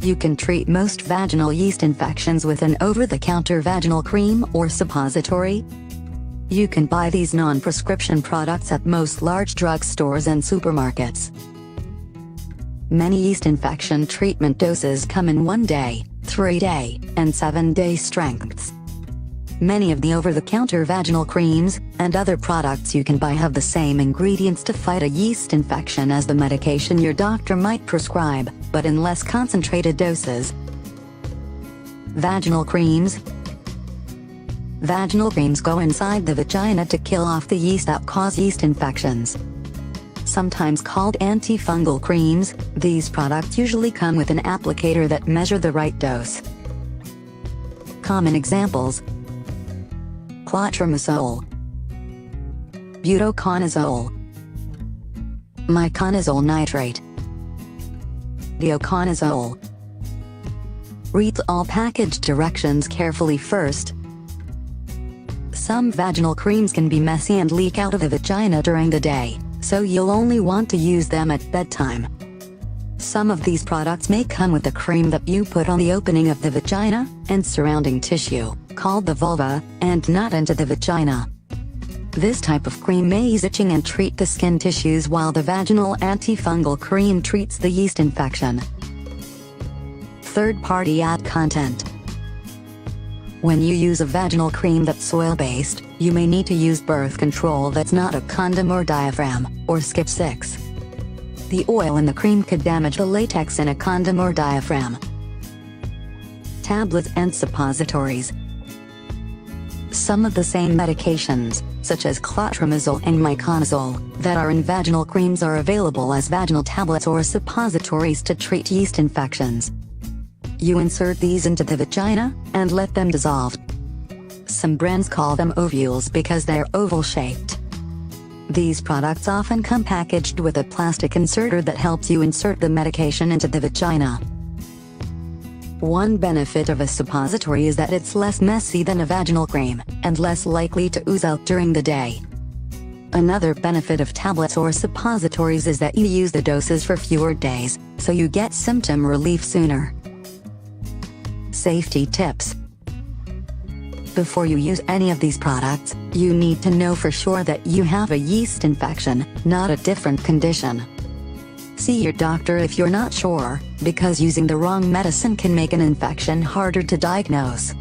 You can treat most vaginal yeast infections with an over-the-counter vaginal cream or suppository. You can buy these non-prescription products at most large drugstores and supermarkets. Many yeast infection treatment doses come in 1-day, 3-day, and 7-day strengths. Many of the over-the-counter vaginal creams and other products you can buy have the same ingredients to fight a yeast infection as the medication your doctor might prescribe, but in less concentrated doses. Vaginal creams. Vaginal creams go inside the vagina to kill off the yeast that cause yeast infections. Sometimes called antifungal creams, these products usually come with an applicator that measures the right dose. Common examples: clotrimazole, butoconazole, miconazole nitrate, deoconazole. Read all package directions carefully first. Some vaginal creams can be messy and leak out of the vagina during the day, so you'll only want to use them at bedtime. Some of these products may come with a cream that you put on the opening of the vagina and surrounding tissue, called the vulva, and not into the vagina. This type of cream may ease itching and treat the skin tissues, while the vaginal antifungal cream treats the yeast infection. Third-party ad content. When you use a vaginal cream that's soil-based, you may need to use birth control that's not a condom or diaphragm, or skip 6. The oil in the cream could damage the latex in a condom or diaphragm. Tablets and suppositories. Some of the same medications, such as clotrimazole and miconazole, that are in vaginal creams are available as vaginal tablets or suppositories to treat yeast infections. You insert these into the vagina and let them dissolve. Some brands call them ovules because they're oval-shaped. These products often come packaged with a plastic inserter that helps you insert the medication into the vagina. One benefit of a suppository is that it's less messy than a vaginal cream, and less likely to ooze out during the day. Another benefit of tablets or suppositories is that you use the doses for fewer days, so you get symptom relief sooner. Safety tips. Before you use any of these products, you need to know for sure that you have a yeast infection, not a different condition. See your doctor if you're not sure, because using the wrong medicine can make an infection harder to diagnose.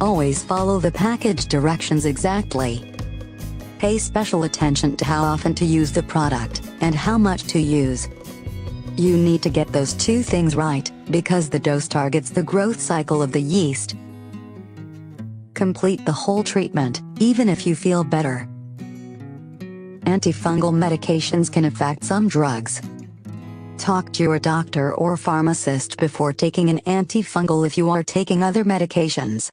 Always follow the package directions exactly. Pay special attention to how often to use the product, and how much to use. You need to get those two things right, because the dose targets the growth cycle of the yeast. Complete the whole treatment, even if you feel better. Antifungal medications can affect some drugs. Talk to your doctor or pharmacist before taking an antifungal if you are taking other medications.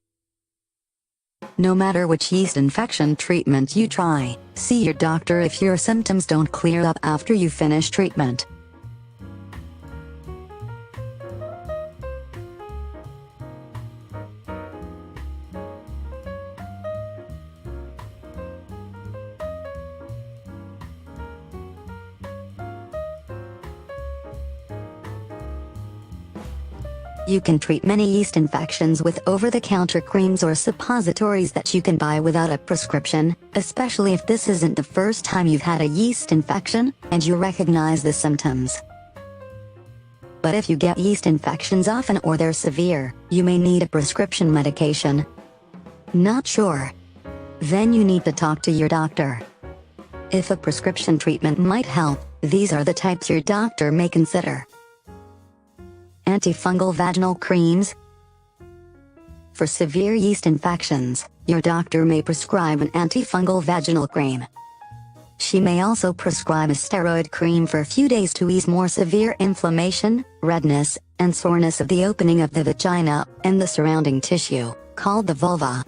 No matter which yeast infection treatment you try, see your doctor if your symptoms don't clear up after you finish treatment. You can treat many yeast infections with over-the-counter creams or suppositories that you can buy without a prescription, especially if this isn't the first time you've had a yeast infection, and you recognize the symptoms. But if you get yeast infections often or they're severe, you may need a prescription medication. Not sure? Then you need to talk to your doctor. If a prescription treatment might help, these are the types your doctor may consider. Antifungal vaginal creams. For severe yeast infections, your doctor may prescribe an antifungal vaginal cream. She may also prescribe a steroid cream for a few days to ease more severe inflammation, redness, and soreness of the opening of the vagina and the surrounding tissue, called the vulva.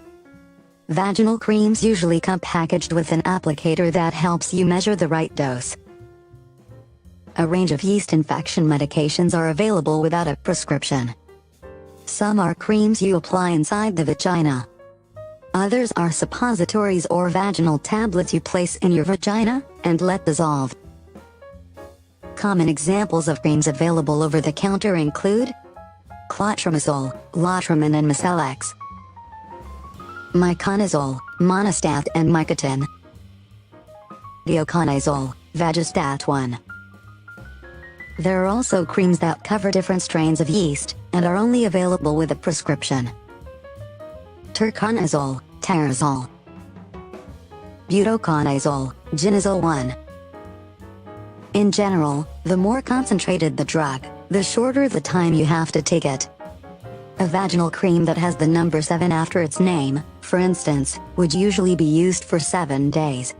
Vaginal creams usually come packaged with an applicator that helps you measure the right dose. A range of yeast infection medications are available without a prescription. Some are creams you apply inside the vagina. Others are suppositories or vaginal tablets you place in your vagina and let dissolve. Common examples of creams available over the counter include clotrimazole, Lotrimin and Miselex, miconazole, Monistat and Micotin, dioconazole, Vagistat 1. There are also creams that cover different strains of yeast and are only available with a prescription. Turconazole, Tarazole, butoconazole, Ginazole 1. In general, the more concentrated the drug, the shorter the time you have to take it. A vaginal cream that has the number 7 after its name, for instance, would usually be used for 7 days.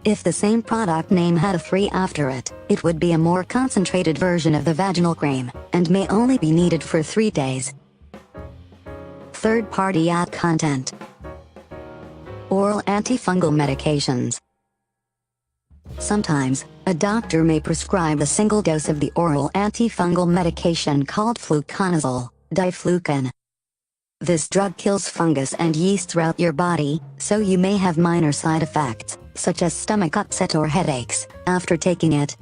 If the same product name had a 3 after it, it would be a more concentrated version of the vaginal cream, and may only be needed for 3 days. Third-party ad content. Oral antifungal medications. Sometimes, a doctor may prescribe a single dose of the oral antifungal medication called fluconazole, diflucan. This drug kills fungus and yeast throughout your body, so you may have minor side effects, such as stomach upset or headaches, after taking it.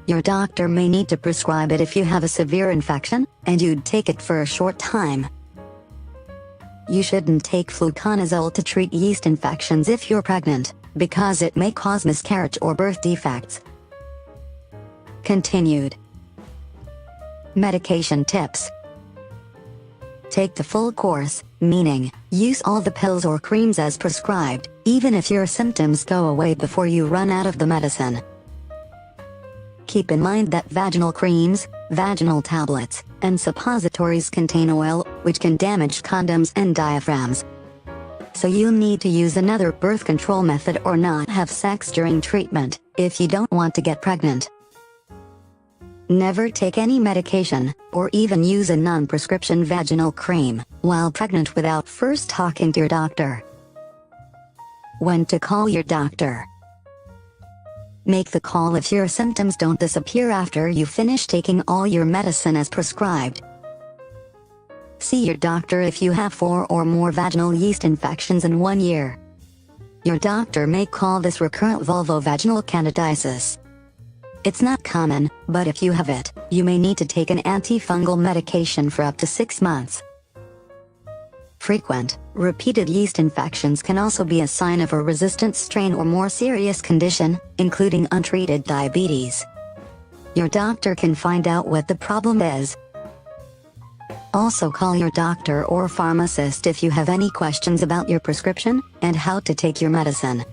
Your doctor may need to prescribe it if you have a severe infection, and you'd take it for a short time. You shouldn't take fluconazole to treat yeast infections if you're pregnant, because it may cause miscarriage or birth defects. Continued. Medication tips. Take the full course, meaning, use all the pills or creams as prescribed, even if your symptoms go away before you run out of the medicine. Keep in mind that vaginal creams, vaginal tablets, and suppositories contain oil, which can damage condoms and diaphragms. So you'll need to use another birth control method or not have sex during treatment, if you don't want to get pregnant. Never take any medication, or even use a non-prescription vaginal cream, while pregnant without first talking to your doctor. When to call your doctor. Make the call if your symptoms don't disappear after you finish taking all your medicine as prescribed. See your doctor if you have 4 or more vaginal yeast infections in 1 year. Your doctor may call this recurrent vulvovaginal candidiasis. It's not common, but if you have it, you may need to take an antifungal medication for up to 6 months. Frequent, repeated yeast infections can also be a sign of a resistant strain or more serious condition, including untreated diabetes. Your doctor can find out what the problem is. Also call your doctor or pharmacist if you have any questions about your prescription, and how to take your medicine.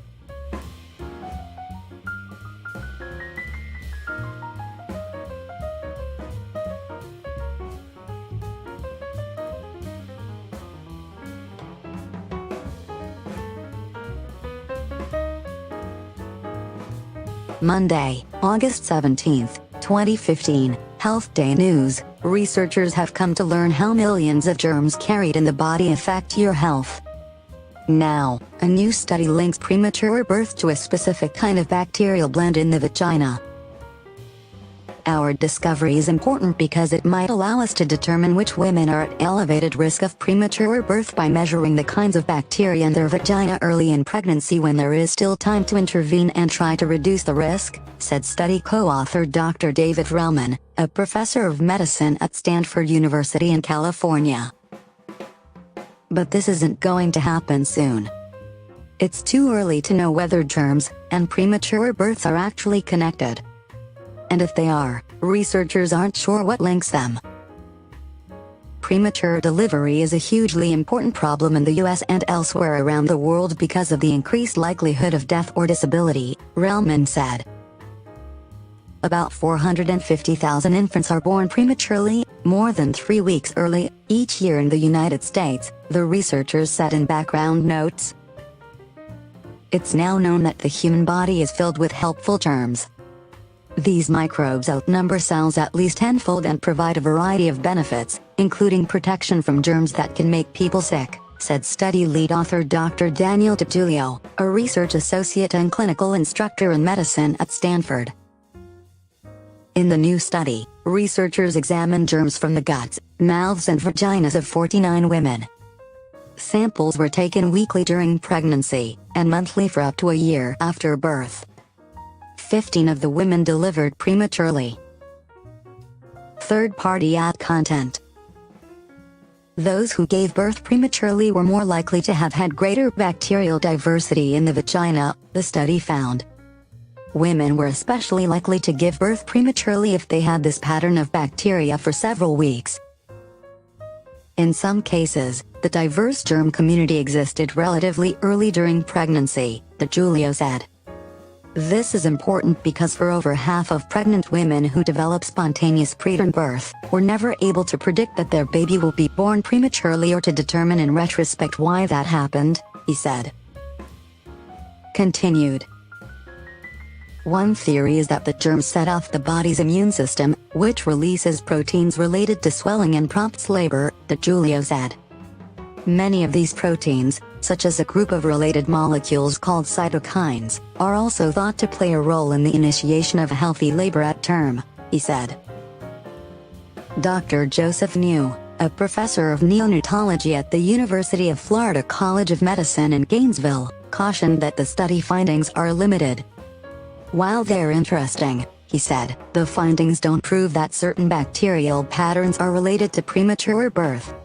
Monday, August 17, 2015, Health Day News. Researchers have come to learn how millions of germs carried in the body affect your health. Now, a new study links premature birth to a specific kind of bacterial blend in the vagina. Our discovery is important because it might allow us to determine which women are at elevated risk of premature birth by measuring the kinds of bacteria in their vagina early in pregnancy when there is still time to intervene and try to reduce the risk, said study co-author Dr. David Relman, a professor of medicine at Stanford University in California. But this isn't going to happen soon. It's too early to know whether germs and premature births are actually connected. And if they are, researchers aren't sure what links them. Premature delivery is a hugely important problem in the US and elsewhere around the world because of the increased likelihood of death or disability, Relman said. About 450,000 infants are born prematurely, more than 3 weeks early, each year in the United States, the researchers said in background notes. It's now known that the human body is filled with helpful germs. These microbes outnumber cells at least tenfold and provide a variety of benefits, including protection from germs that can make people sick. said study lead author Dr. Daniel DiGiulio, a research associate and clinical instructor in medicine at Stanford. In the new study, researchers examined germs from the guts, mouths and vaginas of 49 women. Samples were taken weekly during pregnancy, and monthly for up to a year after birth. 15 of the women delivered prematurely. Third-party ad content. Those who gave birth prematurely were more likely to have had greater bacterial diversity in the vagina, the study found. Women were especially likely to give birth prematurely if they had this pattern of bacteria for several weeks. In some cases, the diverse germ community existed relatively early during pregnancy, DiGiulio said. This is important because for over half of pregnant women who develop spontaneous preterm birth, were never able to predict that their baby will be born prematurely or to determine in retrospect why that happened, he said. Continued. One theory is that the germs set off the body's immune system, which releases proteins related to swelling and prompts labor, DiGiulio said. Many of these proteins, such as a group of related molecules called cytokines, are also thought to play a role in the initiation of a healthy labor at term, he said. Dr. Joseph New, a professor of neonatology at the University of Florida College of Medicine in Gainesville, cautioned that the study findings are limited. While they're interesting, he said, the findings don't prove that certain bacterial patterns are related to premature birth.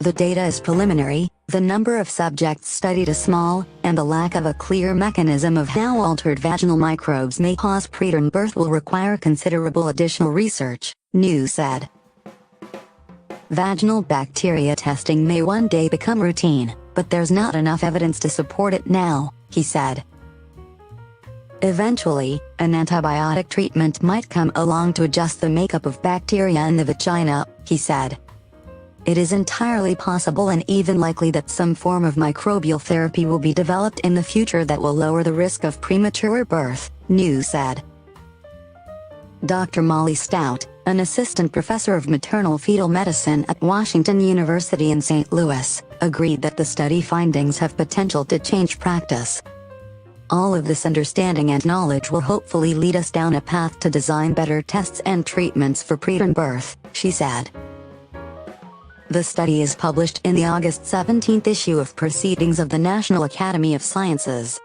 The data is preliminary, the number of subjects studied is small, and the lack of a clear mechanism of how altered vaginal microbes may cause preterm birth will require considerable additional research, New said. Vaginal bacteria testing may one day become routine, but there's not enough evidence to support it now, he said. Eventually, an antibiotic treatment might come along to adjust the makeup of bacteria in the vagina, he said. It is entirely possible and even likely that some form of microbial therapy will be developed in the future that will lower the risk of premature birth, New said. Dr. Molly Stout, an assistant professor of maternal fetal medicine at Washington University in St. Louis, agreed that the study findings have potential to change practice. All of this understanding and knowledge will hopefully lead us down a path to design better tests and treatments for preterm birth, she said. The study is published in the August 17 issue of Proceedings of the National Academy of Sciences.